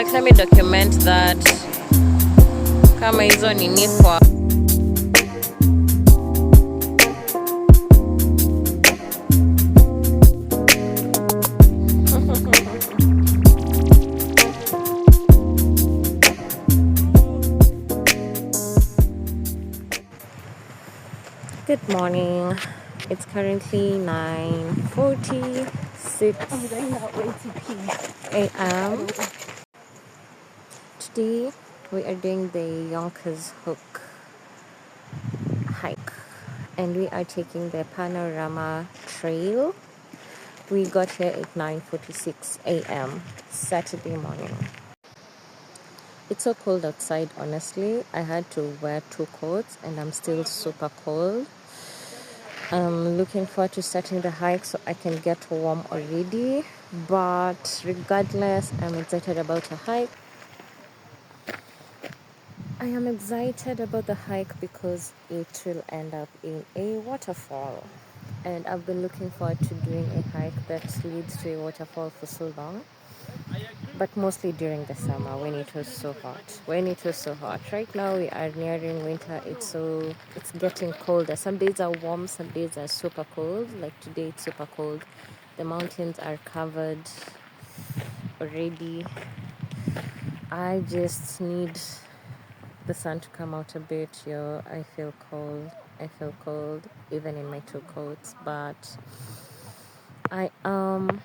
like, let me document that kama hizo nini kwa Good morning. It's currently 9:46 a.m. Today we are doing the Jonkershoek hike and we are taking the panorama trail. We got here at 9:46 a.m. Saturday morning. It's so cold outside, honestly. I had to wear 2 coats and I'm still super cold. I'm looking forward to starting the hike so I can get warm already. But regardless, I'm excited about the hike. I am excited about the hike because it will end up in a waterfall. And I've been looking forward to doing a hike that leads to a waterfall for so long. But mostly during the summer when it was so hot. Right now we are nearing winter. It's getting colder. Some days are warm, some days are super cold. Like today it's super cold. The mountains are covered already. I just need the sun to come out a bit, yo. I feel cold even in my 2 coats, but I am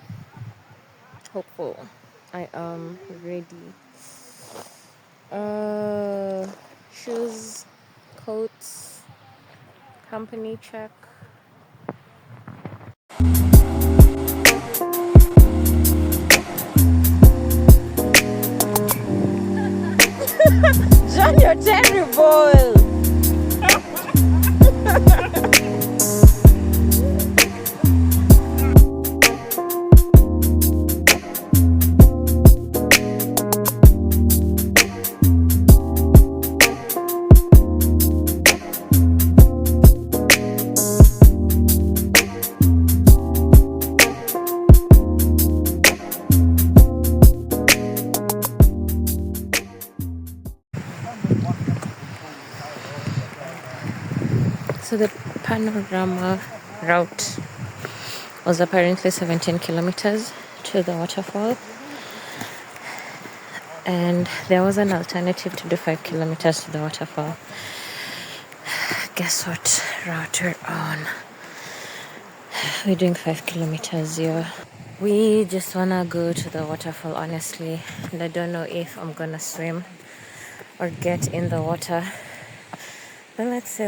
hopeful. I am ready. Shoes, coats, company check. John, you're terrible. So the panorama route was apparently 17 kilometers to the waterfall, and there was an alternative to do 5 kilometers to the waterfall. Guess what route we're on? We're doing 5 kilometers here. We just wanna go to the waterfall, honestly, and I don't know if I'm gonna swim or get in the water, but let's see.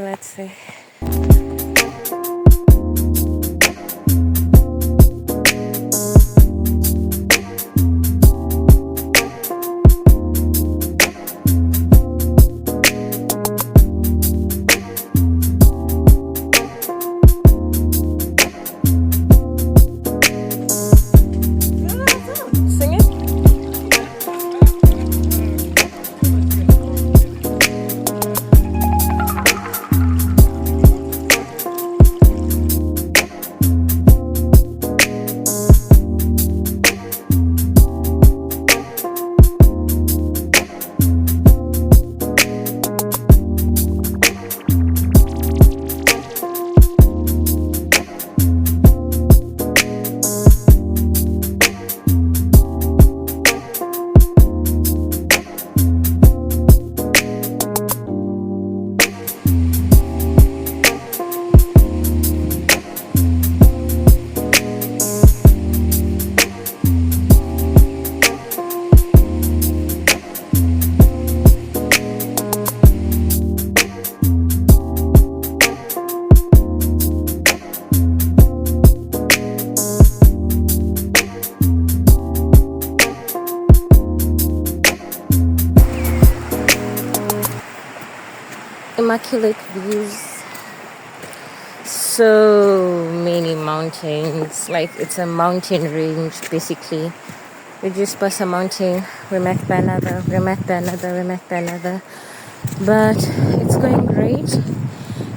Immaculate views, so many mountains, like it's a mountain range basically. We just pass a mountain, we make another, but it's going great.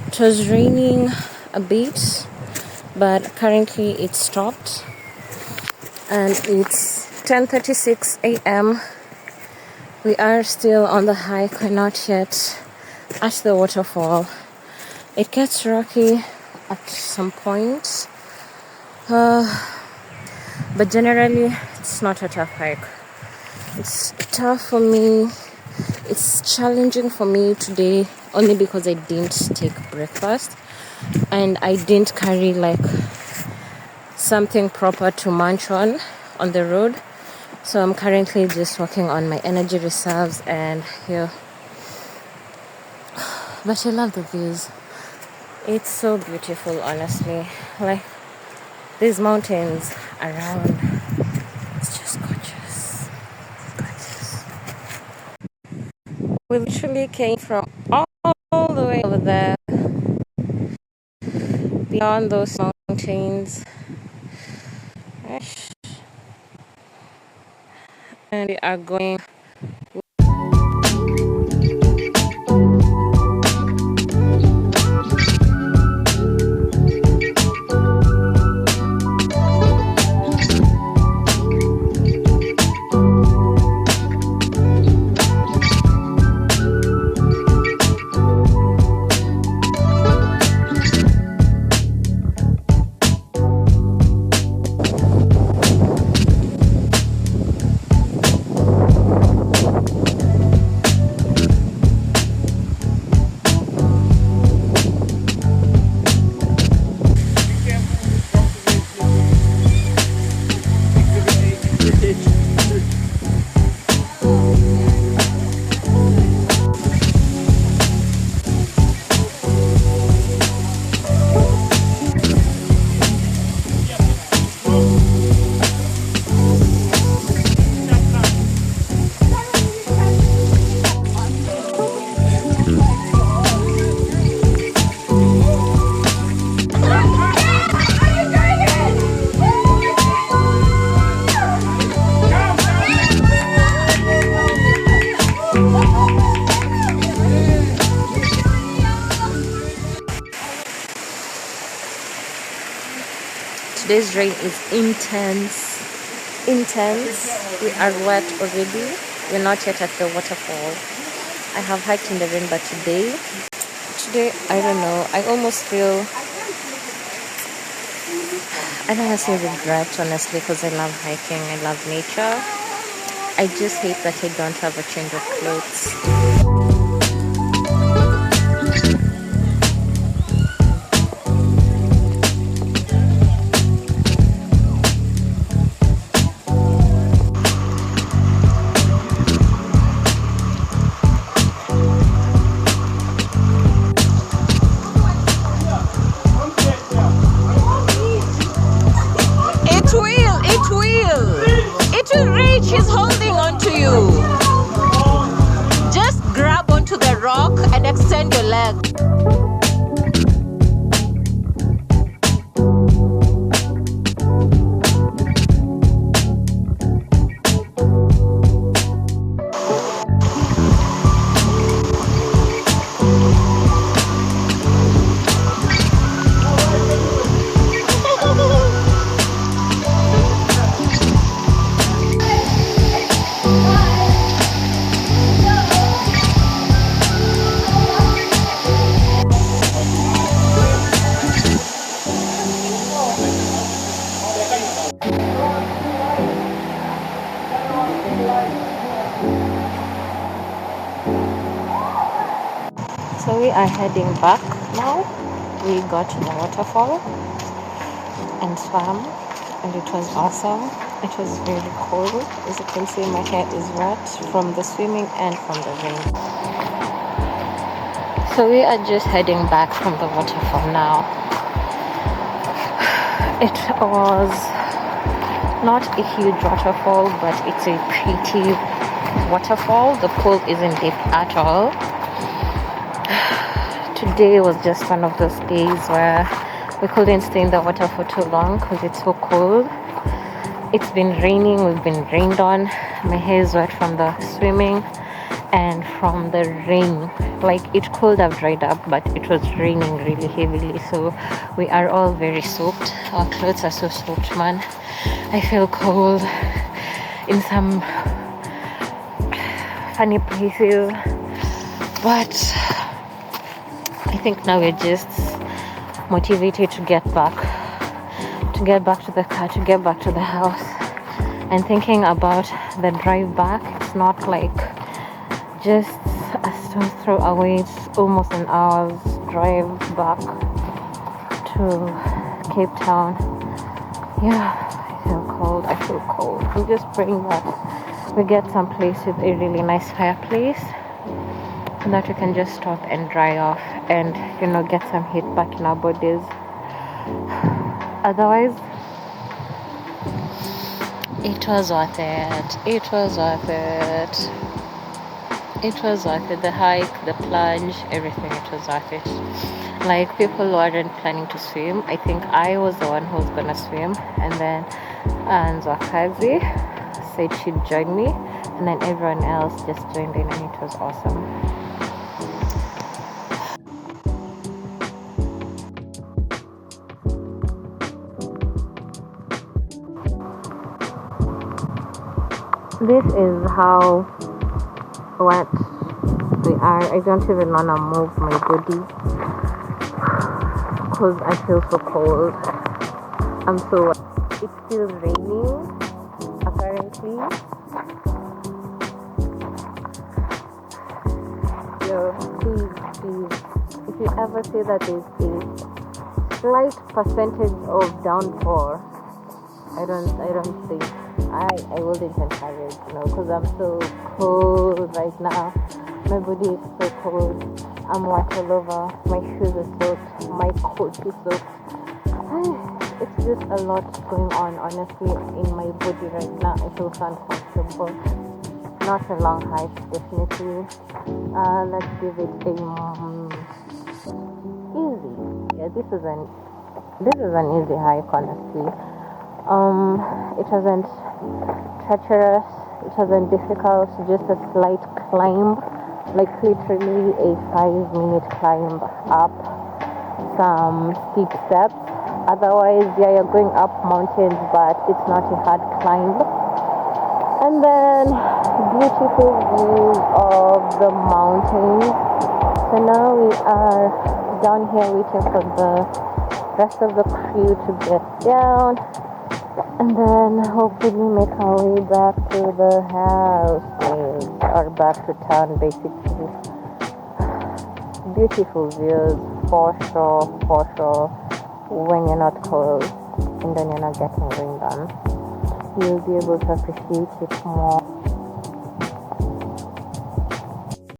It was raining a bit, but currently it's stopped and it's 10:36 a.m. We are still on the hike. We're not yet at the waterfall. It gets rocky at some points, but generally it's not a tough hike. It's tough for me. It's challenging for me today only because I didn't take breakfast and I didn't carry like something proper to munch on the road. So I'm currently just working on my energy reserves and here. But I love the views. It's so beautiful, honestly. Like these mountains around. It's just gorgeous. Gorgeous. We literally came from all the way over there, beyond those mountains. And we are going. Today's rain is intense. Intense. We are wet already. We're not yet at the waterfall. I have hiked in the rain, but today, I don't know. I almost feel, I don't want to say regret, honestly, because I love hiking. I love nature. I just hate that I don't have a change of clothes. It will reach. He's holding on to you. Just grab onto the rock and extend your leg. So we are heading back now. We got to the waterfall and swam, and it was awesome. It was very cold. As you can see, my hair is wet from the swimming and from the rain. So we are just heading back from the waterfall now. It was not a huge waterfall, but it's a pretty waterfall. The pool isn't deep at all. Today was just one of those days where we couldn't stay in the water for too long because it's so cold. It's been raining, we've been rained on. My hair is wet from the swimming and from the rain. Like, it could have dried up, but it was raining really heavily, so we are all very soaked. Our clothes are so soaked, man. I feel cold in some funny places, but I think now we're just motivated to get back to the car, to get back to the house. And thinking about the drive back, it's not like just a stone's throw away. It's almost an hour's drive back to Cape Town. Yeah, I feel cold. I'm just praying that we get some place with a really nice fireplace so that we can just stop and dry off and get some heat back in our bodies. Otherwise, it was worth it. It was worth it. It was worth it. The hike, the plunge, everything, it was worth it. Like, people weren't planning to swim. I think I was the one who was gonna swim, and then Nzwakazi said she'd join me, and then everyone else just joined in, and it was awesome. This is how wet we are. I don't even want to move my body because I feel so cold. I'm so wet. It's still raining apparently. Yo, please, if you ever say that there's a slight percentage of downpour, I don't think I wouldn't encourage, because I'm so cold right now. My body is so cold. I'm wet all over. My shoes are soaked. My coat is soaked. It's just a lot going on, honestly, in my body right now. I feel so uncomfortable. Not a long hike, definitely. Let's give it a easy. Yeah, this is an easy hike, honestly. It wasn't treacherous, it wasn't difficult, just a slight climb, like literally a 5-minute climb up some steep steps. Otherwise, yeah, you're going up mountains, but it's not a hard climb. And then beautiful views of the mountains. So now we are down here waiting for the rest of the crew to get down, and then hopefully make our way back to the house or back to town, basically. Beautiful views, for sure. When you're not cold and then you're not getting rained on, you'll be able to appreciate it more.